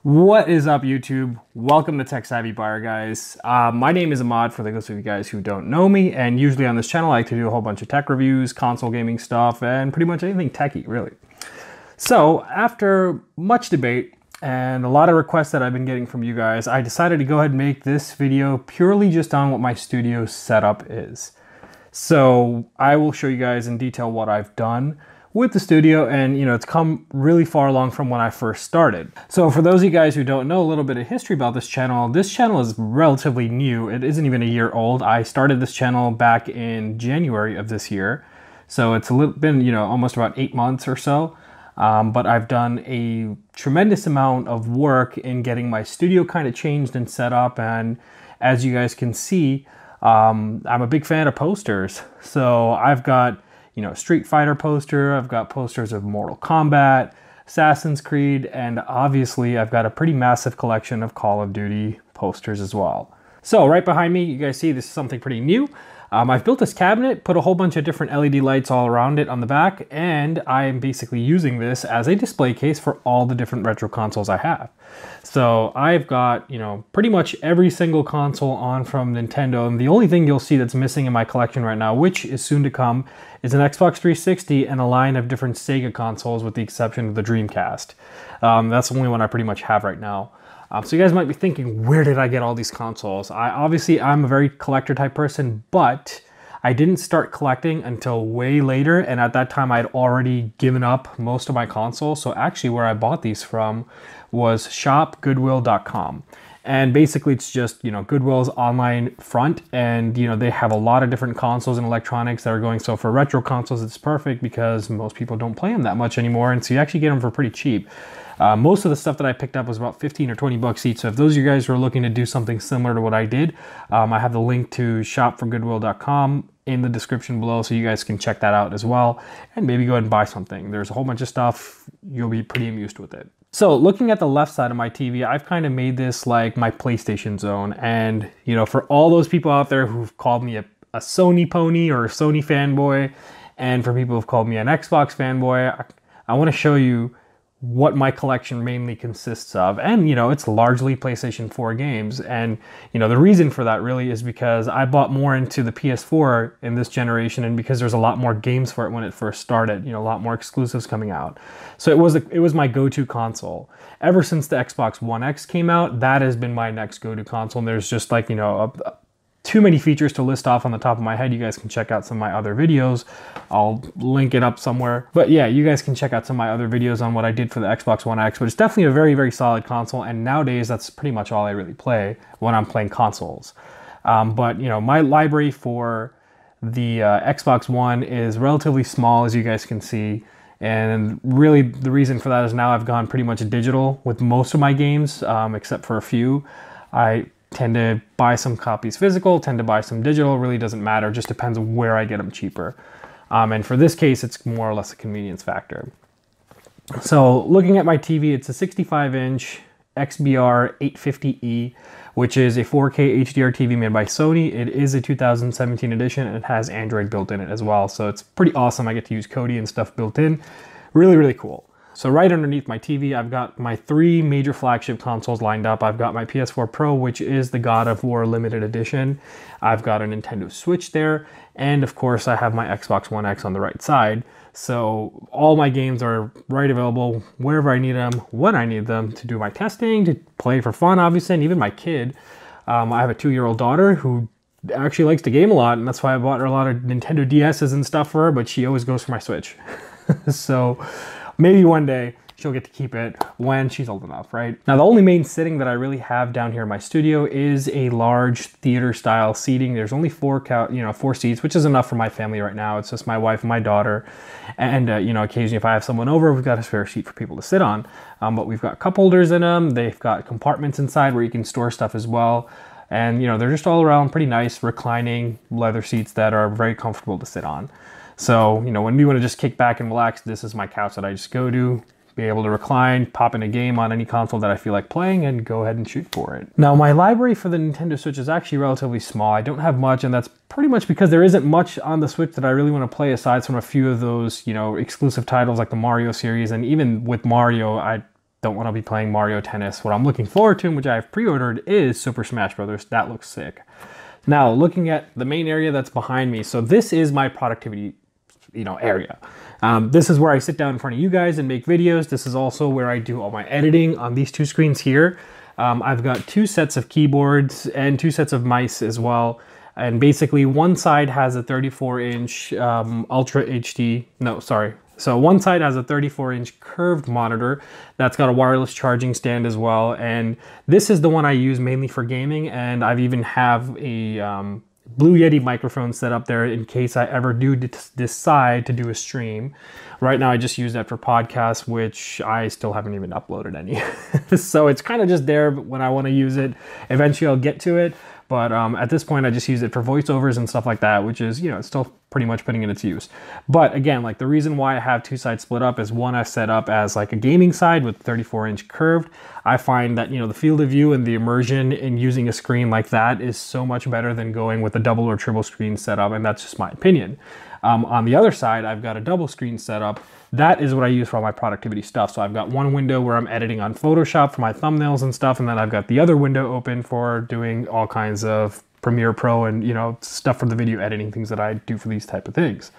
What is up, YouTube? Welcome to Tech Savvy Buyer, guys. My name is Ahmad, for those of you guys who don't know me, and usually on this channel I like to do a whole bunch of tech reviews, console gaming stuff, and pretty much anything techie, really. So after much debate and a lot of requests that I've been getting from you guys, I decided to go ahead and make this video purely just on what my studio setup is. So I will show you guys in detail what I've done with the studio, and it's come really far along from when I first started. So for those of you guys who don't know a little bit of history about this channel is relatively new. It isn't even a year old. I started this channel back in January of this year. So it's been almost about 8 months or so. But I've done a tremendous amount of work in getting my studio kind of changed and set up. And as you guys can see, I'm a big fan of posters. So I've got Street Fighter poster, I've got posters of Mortal Kombat, Assassin's Creed, and obviously I've got a pretty massive collection of Call of Duty posters as well. So right behind me, you guys see this is something pretty new. I've built this cabinet, put a whole bunch of different LED lights all around it on the back, and I am basically using this as a display case for all the different retro consoles I have. So I've got, pretty much every single console on from Nintendo, and the only thing you'll see that's missing in my collection right now, which is soon to come, is an Xbox 360 and a line of different Sega consoles with the exception of the Dreamcast. That's the only one I pretty much have right now. So you guys might be thinking, where did I get all these consoles? Obviously, I'm a very collector type person, but I didn't start collecting until way later. And at that time, I'd already given up most of my consoles. So actually where I bought these from was shopgoodwill.com. And basically it's just, Goodwill's online front, and they have a lot of different consoles and electronics that are going. So for retro consoles, it's perfect because most people don't play them that much anymore. And so you actually get them for pretty cheap. Most of the stuff that I picked up was about 15 or 20 bucks each. So if those of you guys were looking to do something similar to what I did, I have the link to shopforgoodwill.com in the description below, so you guys can check that out as well and maybe go ahead and buy something. There's a whole bunch of stuff. You'll be pretty amused with it. So looking at the left side of my TV, I've kind of made this like my PlayStation zone. And, for all those people out there who've called me a Sony pony or a Sony fanboy, and for people who've called me an Xbox fanboy, I want to show you what my collection mainly consists of. And, it's largely PlayStation 4 games. And, the reason for that really is because I bought more into the PS4 in this generation, and because there's a lot more games for it when it first started, a lot more exclusives coming out. So it was my go-to console. Ever since the Xbox One X came out, that has been my next go-to console. And there's just like, too many features to list off on the top of my head. You guys can check out some of my other videos. I'll link it up somewhere. But yeah, you guys can check out some of my other videos on what I did for the Xbox One X, but it's definitely a very, very solid console. And nowadays, that's pretty much all I really play when I'm playing consoles. But my library for the Xbox One is relatively small, as you guys can see. And really, the reason for that is now I've gone pretty much digital with most of my games, except for a few. I tend to buy some copies physical, tend to buy some digital, really doesn't matter, just depends on where I get them cheaper. And for this case, it's more or less a convenience factor. So looking at my TV, it's a 65-inch XBR 850E, which is a 4K HDR TV made by Sony. It is a 2017 edition, and it has Android built in it as well. So it's pretty awesome. I get to use Kodi and stuff built in. Really, really cool. So right underneath my TV, I've got my 3 major flagship consoles lined up. I've got my PS4 Pro, which is the God of War limited edition. I've got a Nintendo Switch there. And of course, I have my Xbox One X on the right side. So all my games are right available wherever I need them, when I need them, to do my testing, to play for fun, obviously, and even my kid. I have a 2-year-old daughter who actually likes to game a lot, and that's why I bought her a lot of Nintendo DSs and stuff for her, but she always goes for my Switch. So maybe one day she'll get to keep it when she's old enough, right? Now, the only main sitting that I really have down here in my studio is a large theater-style seating. There's only 4 seats, which is enough for my family right now. It's just my wife and my daughter. And, occasionally if I have someone over, we've got a spare seat for people to sit on. But we've got cup holders in them. They've got compartments inside where you can store stuff as well. And, they're just all around pretty nice, reclining leather seats that are very comfortable to sit on. So, when we want to just kick back and relax, this is my couch that I just go to, be able to recline, pop in a game on any console that I feel like playing, and go ahead and shoot for it. Now, my library for the Nintendo Switch is actually relatively small. I don't have much, and that's pretty much because there isn't much on the Switch that I really want to play aside from a few of those, exclusive titles like the Mario series. And even with Mario, I don't want to be playing Mario Tennis. What I'm looking forward to, and which I've pre-ordered, is Super Smash Brothers. That looks sick. Now, looking at the main area that's behind me, so this is my productivity, area. This is where I sit down in front of you guys and make videos. This is also where I do all my editing on these two screens here. I've got 2 sets of keyboards and 2 sets of mice as well. And basically one side has a 34-inch Ultra HD, So one side has a 34-inch curved monitor that's got a wireless charging stand as well. And this is the one I use mainly for gaming. And I've even have a Blue Yeti microphone set up there in case I ever do decide to do a stream. Right now I just use that for podcasts, which I still haven't even uploaded any. So it's kind of just there when I want to use it. Eventually I'll get to it. But at this point, I just use it for voiceovers and stuff like that, which is, it's still pretty much putting in its use. But again, like the reason why I have 2 sides split up is one I set up as like a gaming side with 34-inch curved. I find that, the field of view and the immersion in using a screen like that is so much better than going with a double or triple screen setup, and that's just my opinion. On the other side, I've got a double screen setup. That is what I use for all my productivity stuff. So I've got one window where I'm editing on Photoshop for my thumbnails and stuff, and then I've got the other window open for doing all kinds of Premiere Pro and, stuff for the video editing, things that I do for these type of things.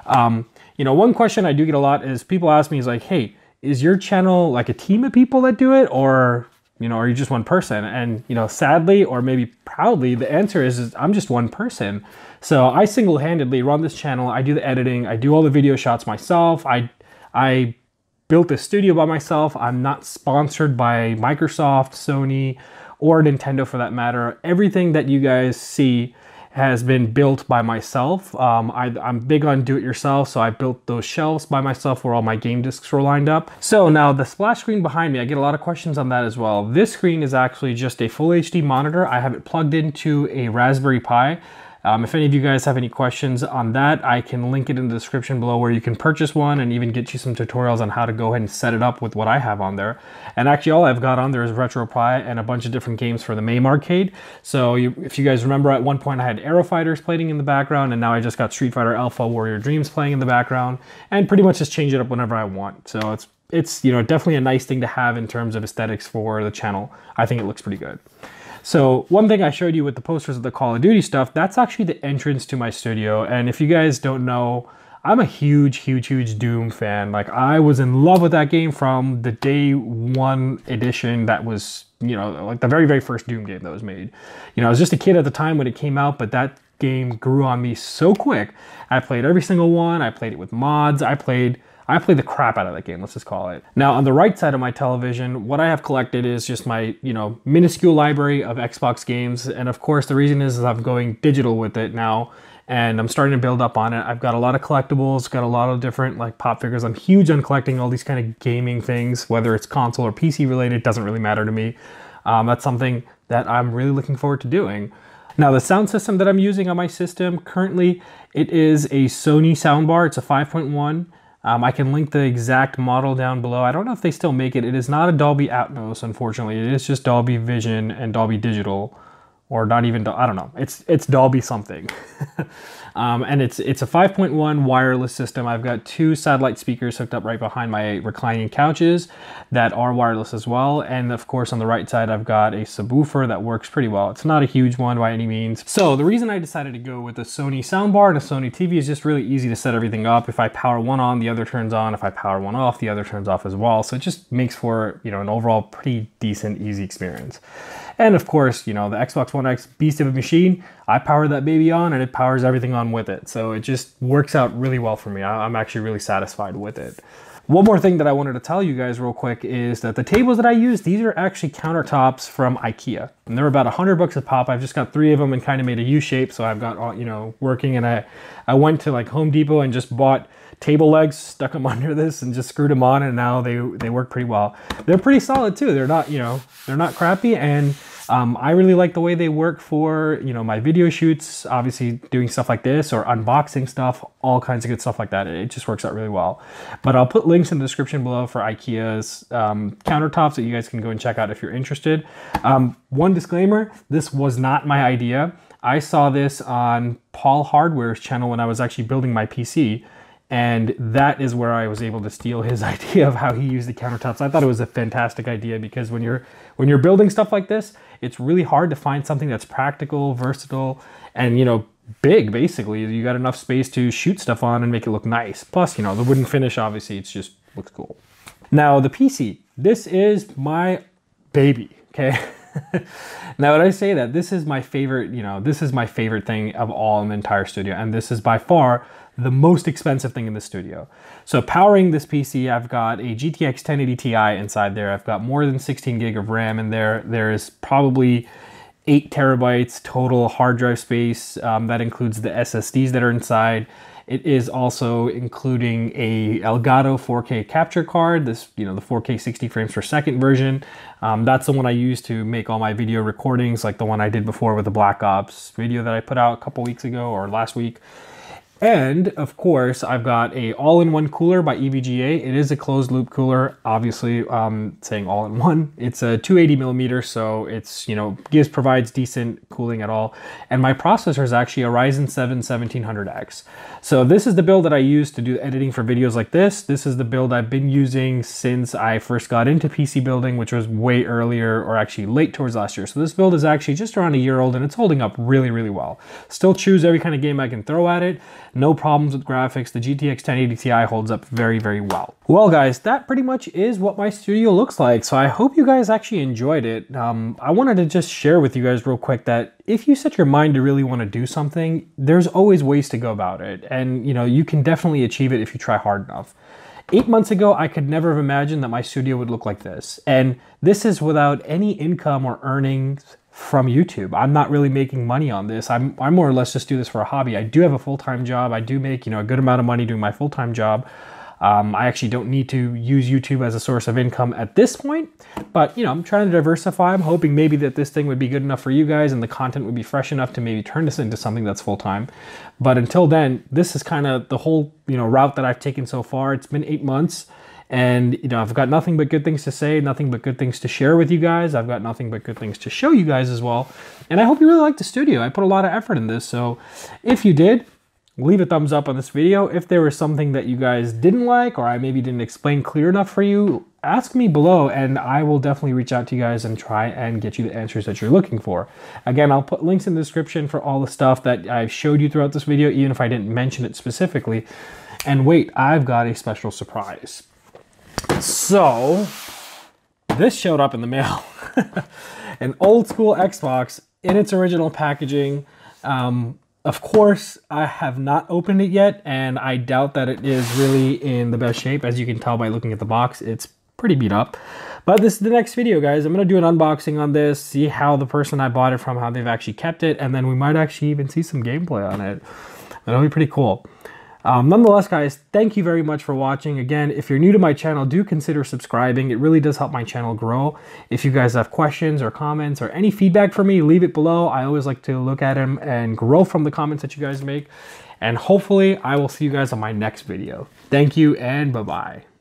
One question I do get a lot is people ask me is like, hey, is your channel like a team of people that do it, or are you just one person? And, sadly, or maybe proudly, the answer is I'm just one person. So I single-handedly run this channel. I do the editing. I do all the video shots myself. I built this studio by myself. I'm not sponsored by Microsoft, Sony, or Nintendo for that matter. Everything that you guys see has been built by myself. I'm big on do-it-yourself, so I built those shelves by myself where all my game discs were lined up. So now the splash screen behind me, I get a lot of questions on that as well. This screen is actually just a full HD monitor. I have it plugged into a Raspberry Pi. If any of you guys have any questions on that, I can link it in the description below where you can purchase one and even get you some tutorials on how to go ahead and set it up with what I have on there. And actually all I've got on there is RetroPie and a bunch of different games for the MAME arcade. So if you guys remember, at one point I had Aero Fighters playing in the background, and now I just got Street Fighter Alpha Warrior Dreams playing in the background, and pretty much just change it up whenever I want. So it's definitely a nice thing to have in terms of aesthetics for the channel. I think it looks pretty good. So one thing I showed you with the posters of the Call of Duty stuff, that's actually the entrance to my studio. And if you guys don't know, I'm a huge Doom fan. Like, I was in love with that game from the day 1 edition that was, like the very first Doom game that was made. I was just a kid at the time when it came out, but that game grew on me so quick. I played every single one. I played it with mods. I played the crap out of that game, let's just call it. Now, on the right side of my television, what I have collected is just my, minuscule library of Xbox games. And of course, the reason is I'm going digital with it now, and I'm starting to build up on it. I've got a lot of collectibles, got a lot of different like pop figures. I'm huge on collecting all these kind of gaming things, whether it's console or PC related, doesn't really matter to me. That's something that I'm really looking forward to doing. Now, the sound system that I'm using on my system currently, it is a Sony soundbar. It's a 5.1. I can link the exact model down below. I don't know if they still make it. It is not a Dolby Atmos, unfortunately. It is just Dolby Vision and Dolby Digital, or not even, I don't know. It's Dolby something. And it's a 5.1 wireless system. I've got 2 satellite speakers hooked up right behind my reclining couches that are wireless as well. And of course, on the right side, I've got a subwoofer that works pretty well. It's not a huge one by any means. So the reason I decided to go with a Sony soundbar and a Sony TV is just really easy to set everything up. If I power one on, the other turns on. If I power one off, the other turns off as well. So it just makes for, an overall pretty decent, easy experience. And of course, the Xbox One X beast of a machine, I power that baby on and it powers everything on with it. So it just works out really well for me. I'm actually really satisfied with it. One more thing that I wanted to tell you guys real quick is that the tables that I use, these are actually countertops from IKEA. And they're about $100 a pop. I've just got 3 of them and kind of made a U shape. So I've got all, working, and I went to like Home Depot and just bought table legs, stuck them under this and just screwed them on, and now they work pretty well. They're pretty solid too. They're not, they're not crappy, and I really like the way they work for, my video shoots, obviously doing stuff like this or unboxing stuff, all kinds of good stuff like that. It just works out really well. But I'll put links in the description below for IKEA's countertops that you guys can go and check out if you're interested. One disclaimer, this was not my idea. I saw this on Paul Hardware's channel when I was actually building my PC. And that is where I was able to steal his idea of how he used the countertops. I thought it was a fantastic idea because when you're building stuff like this, it's really hard to find something that's practical, versatile, and, you know, big. Basically, you got enough space to shoot stuff on and make it look nice. Plus, you know, the wooden finish, obviously, it's just looks cool. Now the PC, this is my baby, okay? Now, when I say that, this is my favorite, you know, this is my favorite thing of all in the entire studio, and this is by far the most expensive thing in the studio. So powering this PC, I've got a GTX 1080 Ti inside there. I've got more than 16 gig of RAM in there. There's probably 8 terabytes total hard drive space. That includes the SSDs that are inside. It is also including a Elgato 4K capture card, this, you know, the 4K 60 frames per second version. That's the one I use to make all my video recordings, like the one I did before with the Black Ops video that I put out a couple weeks ago or last week. And of course, I've got a all-in-one cooler by EVGA. It is a closed loop cooler, obviously, saying all-in-one. It's a 280 millimeter, so it's, you know, provides decent cooling at all. And my processor is actually a Ryzen 7 1700X. So this is the build that I use to do editing for videos like this. This is the build I've been using since I first got into PC building, which was way earlier, or actually late towards last year. So this build is actually just around a year old, and it's holding up really, really well. Still choose every kind of game I can throw at it. No problems with graphics. The GTX 1080 Ti holds up very, very well. Well, guys, that pretty much is what my studio looks like. So I hope you guys actually enjoyed it. I wanted to just share with you guys real quick that if you set your mind to really want to do something, there's always ways to go about it. And, you know, you can definitely achieve it if you try hard enough. 8 months ago, I could never have imagined that my studio would look like this. And this is without any income or earnings from YouTube. I'm not really making money on this. I more or less just do this for a hobby. I do have a full-time job. I do make, you know, a good amount of money doing my full-time job. I actually don't need to use YouTube as a source of income at this point, but, you know, I'm trying to diversify. I'm hoping maybe that this thing would be good enough for you guys and the content would be fresh enough to maybe turn this into something that's full-time. But until then, this is kind of the whole, you know, route that I've taken so far. It's been 8 months. And, you know, I've got nothing but good things to say, nothing but good things to share with you guys. I've got nothing but good things to show you guys as well. And I hope you really like the studio. I put a lot of effort in this. So if you did, leave a thumbs up on this video. If there was something that you guys didn't like, or I maybe didn't explain clear enough for you, ask me below and I will definitely reach out to you guys and try and get you the answers that you're looking for. Again, I'll put links in the description for all the stuff that I've showed you throughout this video, even if I didn't mention it specifically. And wait, I've got a special surprise. So, this showed up in the mail. An old school Xbox in its original packaging. Of course, I have not opened it yet, and I doubt that it is really in the best shape. As you can tell by looking at the box, it's pretty beat up. But this is the next video, guys. I'm going to do an unboxing on this, see how the person I bought it from, how they've actually kept it, and then we might actually even see some gameplay on it. That'll be pretty cool. Nonetheless, guys, thank you very much for watching. Again, if you're new to my channel, do consider subscribing. It really does help my channel grow. If you guys have questions or comments or any feedback for me, leave it below. I always like to look at them and grow from the comments that you guys make. And hopefully, I will see you guys on my next video. Thank you and bye-bye.